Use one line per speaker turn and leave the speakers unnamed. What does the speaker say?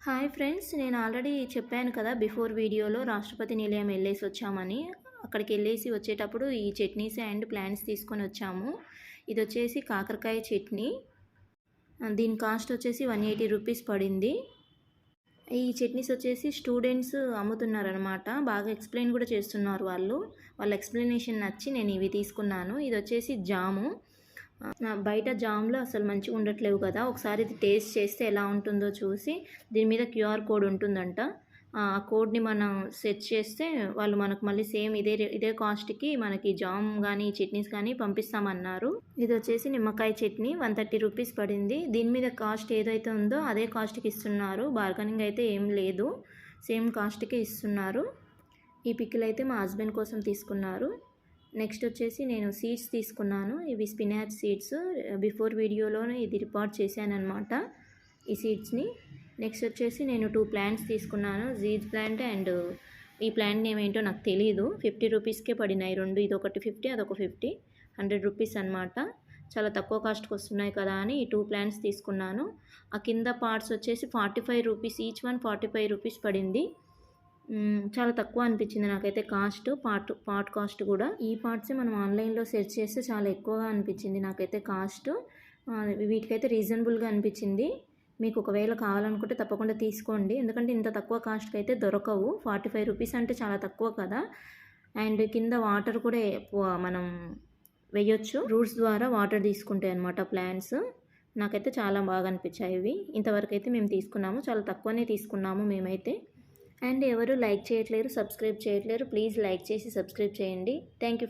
Hi friends, నేను already చెప్పాను కదా బిఫోర్ వీడియోలో రాష్ట్రపతి నిలయం వెళ్ళేసి వచ్చామని. అక్కడికి వెళ్ళేసి వచ్చేటప్పుడు ఈ చట్నీస్ అండ్ ప్లాంట్స్ తీసుకొని వచ్చాము. ఇది వచ్చేసి కాకరకాయ చట్నీ. దీని కాస్ట్ వచ్చేసి 180 రూపీస్ పడింది. ఈ చట్నీస్ వచ్చేసి స్టూడెంట్స్ అమ్ముతున్నారనమాట. బాగా ఎక్స్ప్లెయిన్ కూడా చేస్తున్నారు వాళ్ళు. వాళ్ళ ఎక్స్ప్లెనేషన్ నచ్చి నేను ఇవి తీసుకున్నాను. ఇది వచ్చేసి జాము. బయట జామ్‌లో అసలు మంచిగా ఉండట్లేవు కదా! ఒకసారి ఇది టేస్ట్ చేస్తే ఎలా ఉంటుందో చూసి దీని మీద క్యూఆర్ కోడ్ ఉంటుందంట. ఆ కోడ్‌ని మనం సెట్ చేస్తే వాళ్ళు మనకు మళ్ళీ సేమ్ ఇదే కాస్ట్‌కి మనకి జామ్ గానీ, చట్నీస్ కానీ పంపిస్తామన్నారు. ఇదొచ్చేసి నిమ్మకాయ చట్నీ 130 రూపీస్ పడింది. దీని మీద కాస్ట్ ఏదైతే ఉందో అదే కాస్ట్‌కి ఇస్తున్నారు. బార్గెనింగ్ అయితే ఏం లేదు. సేమ్ కాస్ట్‌కే ఇస్తున్నారు. ఈ పికిల్ అయితే మా హస్బెండ్ కోసం తీసుకున్నారు. నెక్స్ట్ వచ్చేసి నేను సీడ్స్ తీసుకున్నాను. ఇవి స్పినాచ్ సీడ్స్. బిఫోర్ వీడియోలోనే ఇది రికార్డ్ చేశానన్నమాట ఈ సీడ్స్ని. నెక్స్ట్ వచ్చేసి నేను 2 ప్లాంట్స్ తీసుకున్నాను. జీజ్ ప్లాంట్ అండ్ ఈ ప్లాంట్ నేమ్ ఏంటో నాకు తెలియదు. 50 రూపీస్కే పడినాయి రెండు. ఇది ఒకటి 50, అదొక 50. 100 రూపీస్ అనమాట. చాలా తక్కువ కాస్ట్కి వస్తున్నాయి కదా అని ఈ 2 ప్లాంట్స్ తీసుకున్నాను. ఆ కింద పార్ట్స్ వచ్చేసి 45 రూపీస్, ఈచ్ వన్ 45 రూపీస్ పడింది. చాలా తక్కువ అనిపించింది నాకైతే కాస్ట్. పార్ట్ కాస్ట్ కూడా. ఈ పార్ట్సే మనం ఆన్లైన్లో సెర్చ్ చేస్తే చాలా ఎక్కువగా అనిపించింది నాకైతే కాస్ట్. వీటికైతే రీజనబుల్గా అనిపించింది. మీకు ఒకవేళ కావాలనుకుంటే తప్పకుండా తీసుకోండి. ఎందుకంటే ఇంత తక్కువ కాస్ట్కి అయితే దొరకవు. 45 రూపీస్ అంటే చాలా తక్కువ కదా. అండ్ కింద వాటర్ కూడా మనం వేయొచ్చు. రూట్స్ ద్వారా వాటర్ తీసుకుంటాయి అన్నమాట ప్లాంట్స్. నాకైతే చాలా బాగా అనిపించాయి ఇవి. ఇంతవరకు అయితే మేము తీసుకున్నాము. చాలా తక్కువనే తీసుకున్నాము మేమైతే. అండ్ ఎవరు లైక్ చేయట్లేరు, సబ్స్క్రైబ్ చేయట్లేరు. ప్లీజ్ లైక్ చేసి సబ్స్క్రైబ్ చేయండి. Thank you.